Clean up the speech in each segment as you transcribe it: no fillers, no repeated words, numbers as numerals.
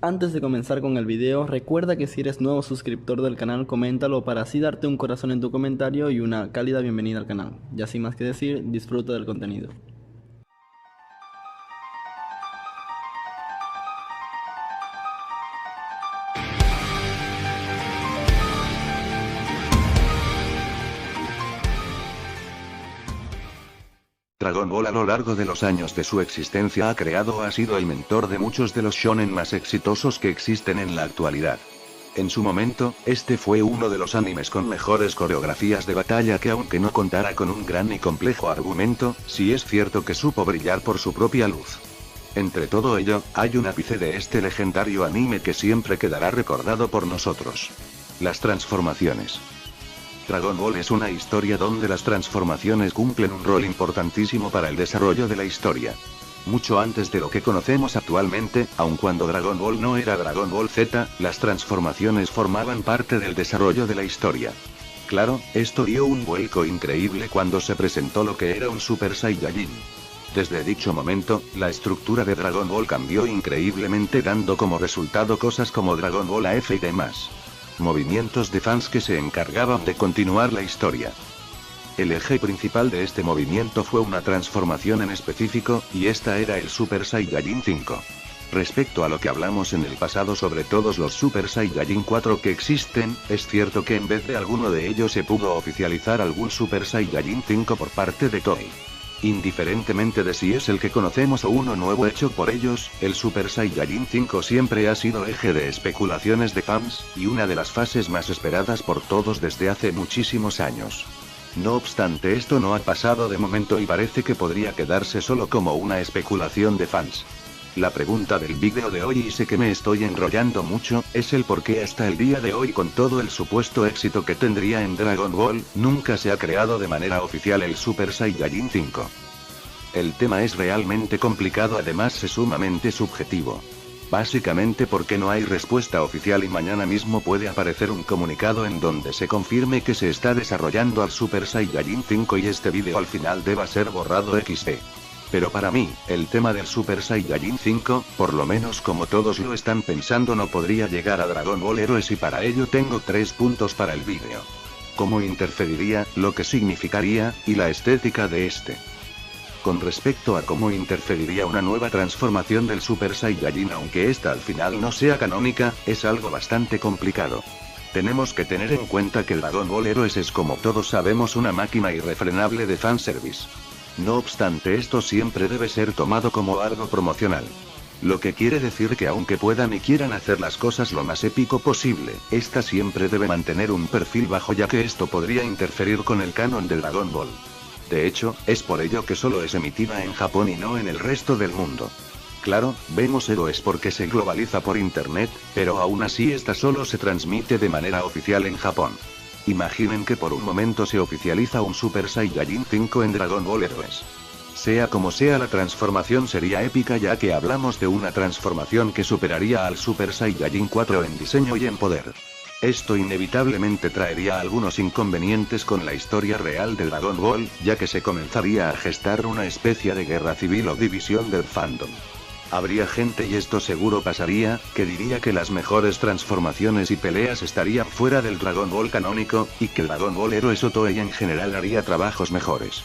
Antes de comenzar con el video, recuerda que si eres nuevo suscriptor del canal, coméntalo para así darte un corazón en tu comentario y una cálida bienvenida al canal. Y sin más que decir, disfruta del contenido. Dragon Ball a lo largo de los años de su existencia ha creado o ha sido el mentor de muchos de los shonen más exitosos que existen en la actualidad. En su momento, este fue uno de los animes con mejores coreografías de batalla que aunque no contara con un gran y complejo argumento, sí es cierto que supo brillar por su propia luz. Entre todo ello, hay un ápice de este legendario anime que siempre quedará recordado por nosotros. Las transformaciones. Dragon Ball es una historia donde las transformaciones cumplen un rol importantísimo para el desarrollo de la historia. Mucho antes de lo que conocemos actualmente, aun cuando Dragon Ball no era Dragon Ball Z, las transformaciones formaban parte del desarrollo de la historia. Claro, esto dio un vuelco increíble cuando se presentó lo que era un Super Saiyajin. Desde dicho momento, la estructura de Dragon Ball cambió increíblemente dando como resultado cosas como Dragon Ball AF y demás. Movimientos de fans que se encargaban de continuar la historia. El eje principal de este movimiento fue una transformación en específico, y esta era el Super Saiyajin 5. Respecto a lo que hablamos en el pasado sobre todos los Super Saiyajin 4 que existen, es cierto que en vez de alguno de ellos se pudo oficializar algún Super Saiyajin 5 por parte de Toei. Indiferentemente de si es el que conocemos o uno nuevo hecho por ellos, el Super Saiyajin 5 siempre ha sido eje de especulaciones de fans, y una de las fases más esperadas por todos desde hace muchísimos años. No obstante, esto no ha pasado de momento y parece que podría quedarse solo como una especulación de fans. La pregunta del vídeo de hoy, y sé que me estoy enrollando mucho, es el por qué hasta el día de hoy, con todo el supuesto éxito que tendría en Dragon Ball, nunca se ha creado de manera oficial el Super Saiyajin 5. El tema es realmente complicado, además es sumamente subjetivo. Básicamente porque no hay respuesta oficial y mañana mismo puede aparecer un comunicado en donde se confirme que se está desarrollando al Super Saiyajin 5 y este vídeo al final deba ser borrado XD. Pero para mí, el tema del Super Saiyajin 5, por lo menos como todos lo están pensando, no podría llegar a Dragon Ball Heroes, y para ello tengo 3 puntos para el vídeo. Cómo interferiría, lo que significaría, y la estética de este. Con respecto a cómo interferiría una nueva transformación del Super Saiyajin, aunque esta al final no sea canónica, es algo bastante complicado. Tenemos que tener en cuenta que Dragon Ball Heroes es, como todos sabemos, una máquina irrefrenable de fanservice. No obstante, esto siempre debe ser tomado como algo promocional. Lo que quiere decir que aunque puedan y quieran hacer las cosas lo más épico posible, esta siempre debe mantener un perfil bajo, ya que esto podría interferir con el canon de Dragon Ball. De hecho, es por ello que solo es emitida en Japón y no en el resto del mundo. Claro, vemos Heroes porque se globaliza por internet, pero aún así esta solo se transmite de manera oficial en Japón. Imaginen que por un momento se oficializa un Super Saiyajin 5 en Dragon Ball Heroes. Sea como sea, la transformación sería épica, ya que hablamos de una transformación que superaría al Super Saiyajin 4 en diseño y en poder. Esto inevitablemente traería algunos inconvenientes con la historia real de Dragon Ball, ya que se comenzaría a gestar una especie de guerra civil o división del fandom. Habría gente, y esto seguro pasaría, que diría que las mejores transformaciones y peleas estarían fuera del Dragon Ball canónico, y que Dragon Ball Heroes o Toei en general haría trabajos mejores.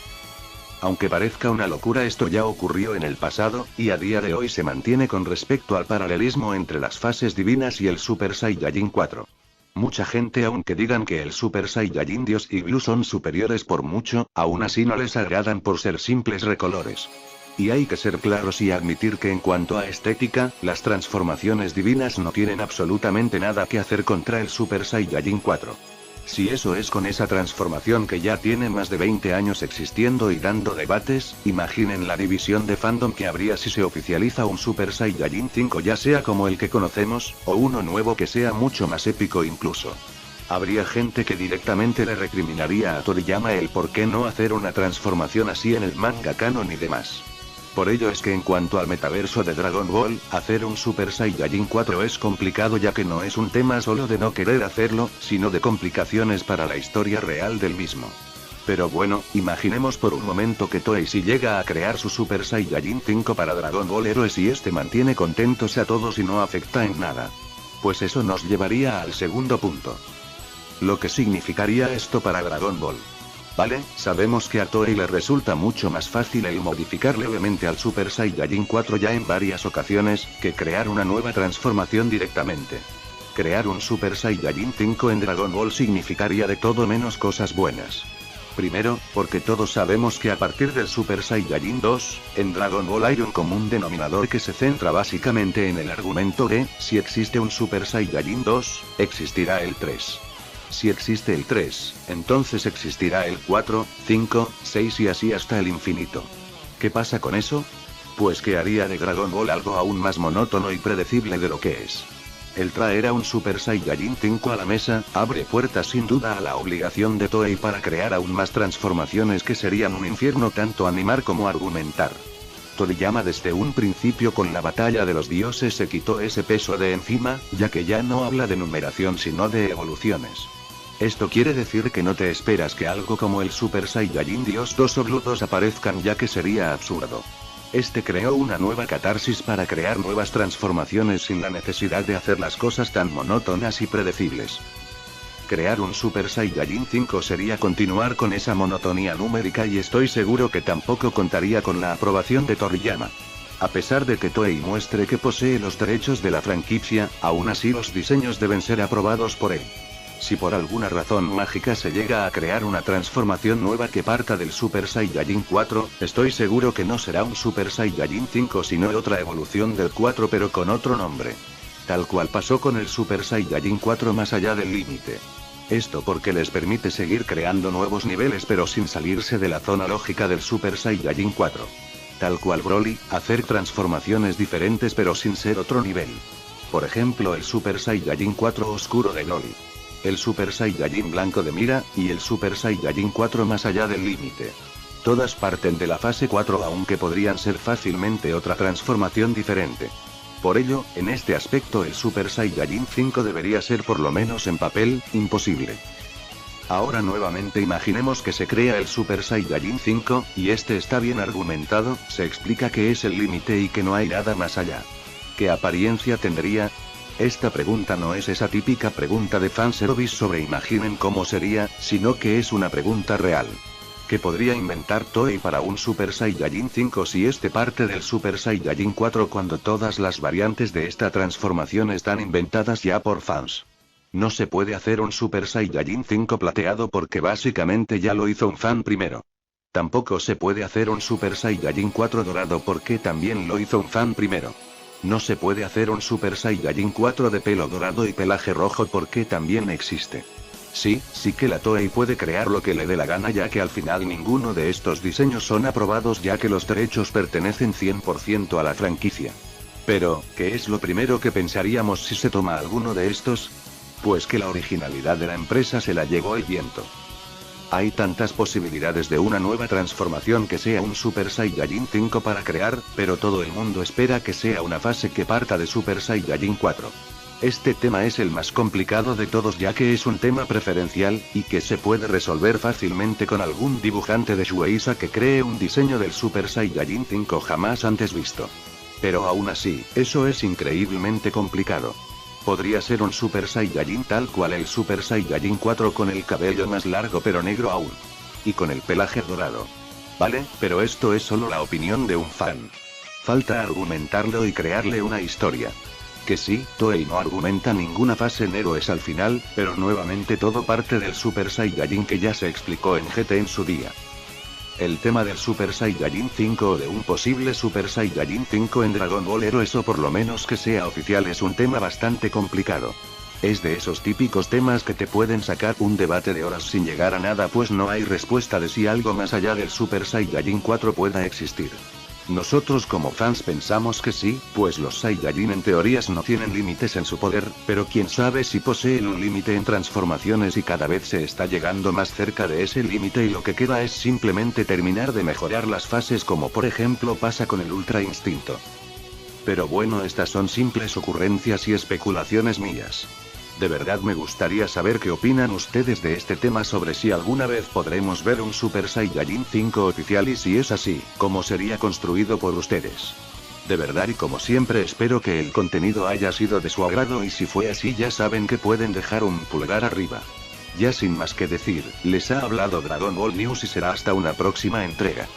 Aunque parezca una locura, esto ya ocurrió en el pasado, y a día de hoy se mantiene con respecto al paralelismo entre las fases divinas y el Super Saiyajin 4. Mucha gente, aunque digan que el Super Saiyajin Dios y Blue son superiores por mucho, aún así no les agradan por ser simples recolores. Y hay que ser claros y admitir que en cuanto a estética, las transformaciones divinas no tienen absolutamente nada que hacer contra el Super Saiyajin 4. Si eso es con esa transformación que ya tiene más de 20 años existiendo y dando debates, imaginen la división de fandom que habría si se oficializa un Super Saiyajin 5, ya sea como el que conocemos, o uno nuevo que sea mucho más épico incluso. Habría gente que directamente le recriminaría a Toriyama el por qué no hacer una transformación así en el manga canon y demás. Por ello es que en cuanto al metaverso de Dragon Ball, hacer un Super Saiyajin 4 es complicado, ya que no es un tema solo de no querer hacerlo, sino de complicaciones para la historia real del mismo. Pero bueno, imaginemos por un momento que Toei sí llega a crear su Super Saiyajin 5 para Dragon Ball Heroes y este mantiene contentos a todos y no afecta en nada. Pues eso nos llevaría al segundo punto. Lo que significaría esto para Dragon Ball. Vale, sabemos que a Toei le resulta mucho más fácil el modificar levemente al Super Saiyajin 4 ya en varias ocasiones, que crear una nueva transformación directamente. Crear un Super Saiyajin 5 en Dragon Ball significaría de todo menos cosas buenas. Primero, porque todos sabemos que a partir del Super Saiyajin 2, en Dragon Ball hay un común denominador que se centra básicamente en el argumento de, si existe un Super Saiyajin 2, existirá el 3. Si existe el 3, entonces existirá el 4, 5, 6 y así hasta el infinito. ¿Qué pasa con eso? Pues que haría de Dragon Ball algo aún más monótono y predecible de lo que es. El traer a un Super Saiyajin 5 a la mesa, abre puertas sin duda a la obligación de Toei para crear aún más transformaciones que serían un infierno tanto animar como argumentar. Toriyama desde un principio con la batalla de los dioses se quitó ese peso de encima, ya que ya no habla de numeración sino de evoluciones. Esto quiere decir que no te esperas que algo como el Super Saiyajin Dios 2 o Blue 2 aparezcan ya que sería absurdo. Este creó una nueva catarsis para crear nuevas transformaciones sin la necesidad de hacer las cosas tan monótonas y predecibles. Crear un Super Saiyajin 5 sería continuar con esa monotonía numérica y estoy seguro que tampoco contaría con la aprobación de Toriyama. A pesar de que Toei muestre que posee los derechos de la franquicia, aún así los diseños deben ser aprobados por él. Si por alguna razón mágica se llega a crear una transformación nueva que parta del Super Saiyajin 4, estoy seguro que no será un Super Saiyajin 5 sino otra evolución del 4 pero con otro nombre. Tal cual pasó con el Super Saiyajin 4 más allá del límite. Esto porque les permite seguir creando nuevos niveles pero sin salirse de la zona lógica del Super Saiyajin 4. Tal cual Broly, hacer transformaciones diferentes pero sin ser otro nivel. Por ejemplo el Super Saiyajin 4 oscuro de Broly. El Super Saiyajin blanco de Mira, y el Super Saiyajin 4 más allá del límite. Todas parten de la fase 4 aunque podrían ser fácilmente otra transformación diferente. Por ello, en este aspecto el Super Saiyajin 5 debería ser por lo menos en papel, imposible. Ahora nuevamente imaginemos que se crea el Super Saiyajin 5, y este está bien argumentado, se explica que es el límite y que no hay nada más allá. ¿Qué apariencia tendría? Esta pregunta no es esa típica pregunta de fanservice sobre imaginen cómo sería, sino que es una pregunta real. ¿Qué podría inventar Toei para un Super Saiyajin 5 si este parte del Super Saiyajin 4 cuando todas las variantes de esta transformación están inventadas ya por fans? No se puede hacer un Super Saiyajin 5 plateado porque básicamente ya lo hizo un fan primero. Tampoco se puede hacer un Super Saiyajin 4 dorado porque también lo hizo un fan primero. No se puede hacer un Super Saiyajin 4 de pelo dorado y pelaje rojo porque también existe. Sí que la Toei puede crear lo que le dé la gana ya que al final ninguno de estos diseños son aprobados ya que los derechos pertenecen 100% a la franquicia. Pero, ¿qué es lo primero que pensaríamos si se toma alguno de estos? Pues que la originalidad de la empresa se la llevó el viento. Hay tantas posibilidades de una nueva transformación que sea un Super Saiyajin 5 para crear, pero todo el mundo espera que sea una fase que parta de Super Saiyajin 4. Este tema es el más complicado de todos ya que es un tema preferencial, y que se puede resolver fácilmente con algún dibujante de Shueisha que cree un diseño del Super Saiyajin 5 jamás antes visto. Pero aún así, eso es increíblemente complicado. Podría ser un Super Saiyajin tal cual el Super Saiyajin 4 con el cabello más largo pero negro aún. Y con el pelaje dorado. Vale, pero esto es solo la opinión de un fan. Falta argumentarlo y crearle una historia. Que sí, Toei no argumenta ninguna fase en héroes al final, pero nuevamente todo parte del Super Saiyajin que ya se explicó en GT en su día. El tema del Super Saiyajin 5 o de un posible Super Saiyajin 5 en Dragon Ball Heroes o por lo menos que sea oficial es un tema bastante complicado. Es de esos típicos temas que te pueden sacar un debate de horas sin llegar a nada pues no hay respuesta de si algo más allá del Super Saiyajin 4 pueda existir. Nosotros como fans pensamos que sí, pues los Saiyajin en teorías no tienen límites en su poder, pero quién sabe si poseen un límite en transformaciones y cada vez se está llegando más cerca de ese límite y lo que queda es simplemente terminar de mejorar las fases como por ejemplo pasa con el Ultra Instinto. Pero bueno, estas son simples ocurrencias y especulaciones mías. De verdad me gustaría saber qué opinan ustedes de este tema, sobre si alguna vez podremos ver un Super Saiyajin 5 oficial, y si es así, cómo sería construido por ustedes. De verdad, y como siempre, espero que el contenido haya sido de su agrado, y si fue así ya saben que pueden dejar un pulgar arriba. Ya sin más que decir, les ha hablado Dragon Ball News y será hasta una próxima entrega.